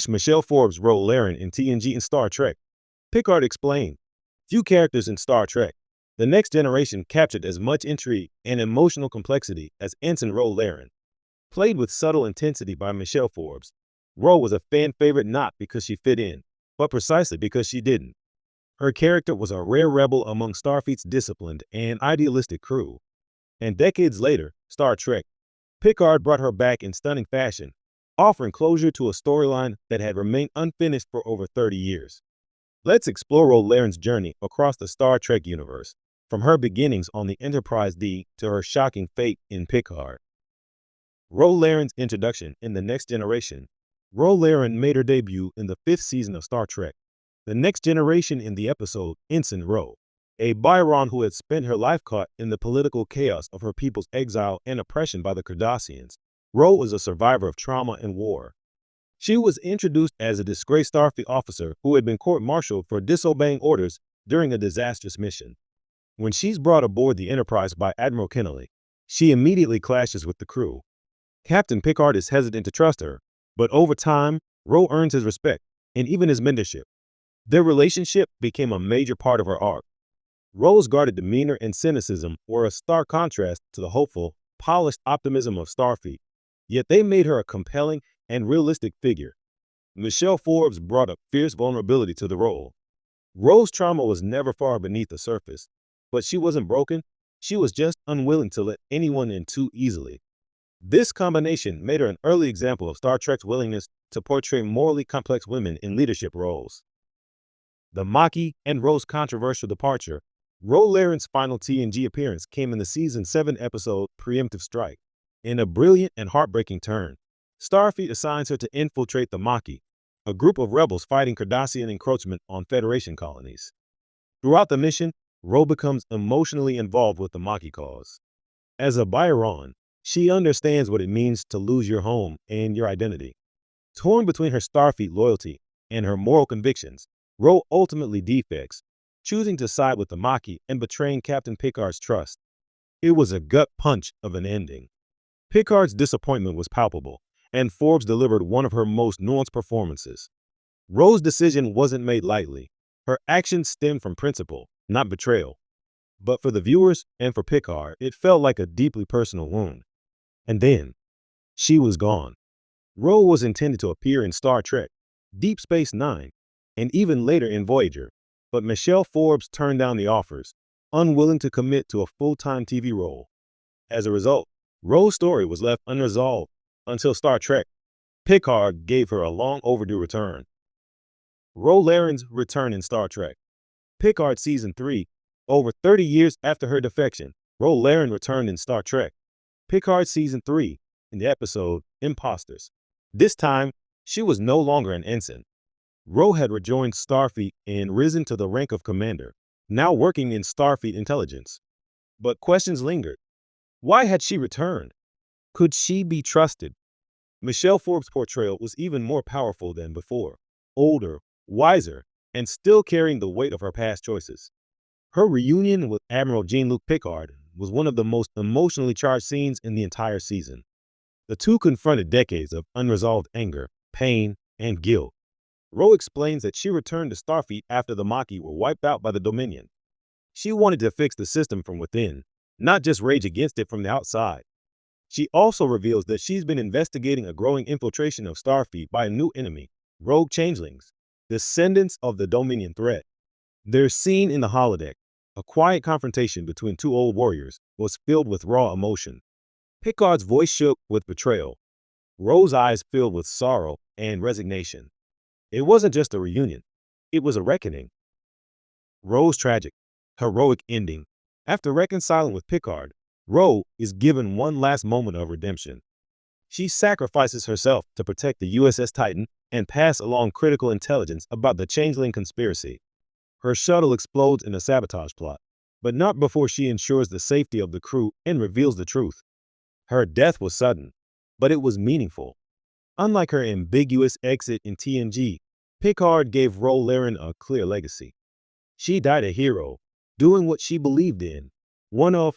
Michelle Forbes wrote Laren in TNG and Star Trek. Picard explained, few characters in Star Trek. The Next Generation captured as much intrigue and emotional complexity as Ensign Ro Laren. Played with subtle intensity by Michelle Forbes, Ro was a fan favorite not because she fit in, but precisely because she didn't. Her character was a rare rebel among Starfleet's disciplined and idealistic crew. And decades later, Star Trek, Picard brought her back in stunning fashion, offering closure to a storyline that had remained unfinished for over 30 years. Let's explore Ro Laren's journey across the Star Trek universe, from her beginnings on the Enterprise D to her shocking fate in Picard. Ro Laren's introduction in The Next Generation. Ro Laren made her debut in the 5th season of Star Trek, The Next Generation, in the episode Ensign Ro, a Byron who had spent her life caught in the political chaos of her people's exile and oppression by the Cardassians. Ro was a survivor of trauma and war. She was introduced as a disgraced Starfleet officer who had been court-martialed for disobeying orders during a disastrous mission. When she's brought aboard the Enterprise by Admiral Kennelly, she immediately clashes with the crew. Captain Picard is hesitant to trust her, but over time, Ro earns his respect and even his mentorship. Their relationship became a major part of her arc. Ro's guarded demeanor and cynicism were a stark contrast to the hopeful, polished optimism of Starfleet, yet they made her a compelling and realistic figure. Michelle Forbes brought a fierce vulnerability to the role. Ro's trauma was never far beneath the surface, but she wasn't broken, she was just unwilling to let anyone in too easily. This combination made her an early example of Star Trek's willingness to portray morally complex women in leadership roles. The Maki and Ros controversial departure. Ro Laren's final TNG appearance came in the Season 7 episode Preemptive Strike. In a brilliant and heartbreaking turn, Starfleet assigns her to infiltrate the Maki, a group of rebels fighting Cardassian encroachment on Federation colonies. Throughout the mission, Ro becomes emotionally involved with the Maki cause. As a Byron, she understands what it means to lose your home and your identity. Torn between her Starfleet loyalty and her moral convictions, Ro ultimately defects, choosing to side with the Maki and betraying Captain Picard's trust. It was a gut punch of an ending. Picard's disappointment was palpable, and Forbes delivered one of her most nuanced performances. Ro's decision wasn't made lightly. Her actions stemmed from principle, not betrayal. But for the viewers and for Picard, it felt like a deeply personal wound. And then, she was gone. Ro was intended to appear in Star Trek, Deep Space Nine, and even later in Voyager, but Michelle Forbes turned down the offers, unwilling to commit to a full-time TV role. As a result, Ro's story was left unresolved until Star Trek. Picard gave her a long overdue return. Ro Laren's return in Star Trek. Picard Season 3. Over 30 years after her defection, Ro Laren returned in Star Trek. Picard Season 3, in the episode Imposters. This time, she was no longer an ensign. Ro had rejoined Starfleet and risen to the rank of commander, now working in Starfleet intelligence. But questions lingered. Why had she returned? Could she be trusted? Michelle Forbes' portrayal was even more powerful than before, older, wiser, and still carrying the weight of her past choices. Her reunion with Admiral Jean-Luc Picard was one of the most emotionally charged scenes in the entire season. The two confronted decades of unresolved anger, pain, and guilt. Ro explains that she returned to Starfleet after the Maki were wiped out by the Dominion. She wanted to fix the system from within, not just rage against it from the outside. She also reveals that she's been investigating a growing infiltration of Starfleet by a new enemy, rogue changelings, descendants of the Dominion threat. Their scene in the holodeck, a quiet confrontation between two old warriors, was filled with raw emotion. Picard's voice shook with betrayal. Ro's eyes filled with sorrow and resignation. It wasn't just a reunion. It was a reckoning. Ro's tragic, heroic ending. After reconciling with Picard, Ro is given one last moment of redemption. She sacrifices herself to protect the USS Titan and pass along critical intelligence about the Changeling conspiracy. Her shuttle explodes in a sabotage plot, but not before she ensures the safety of the crew and reveals the truth. Her death was sudden, but it was meaningful. Unlike her ambiguous exit in TNG, Picard gave Ro Laren a clear legacy. She died a hero, doing what she believed in, one of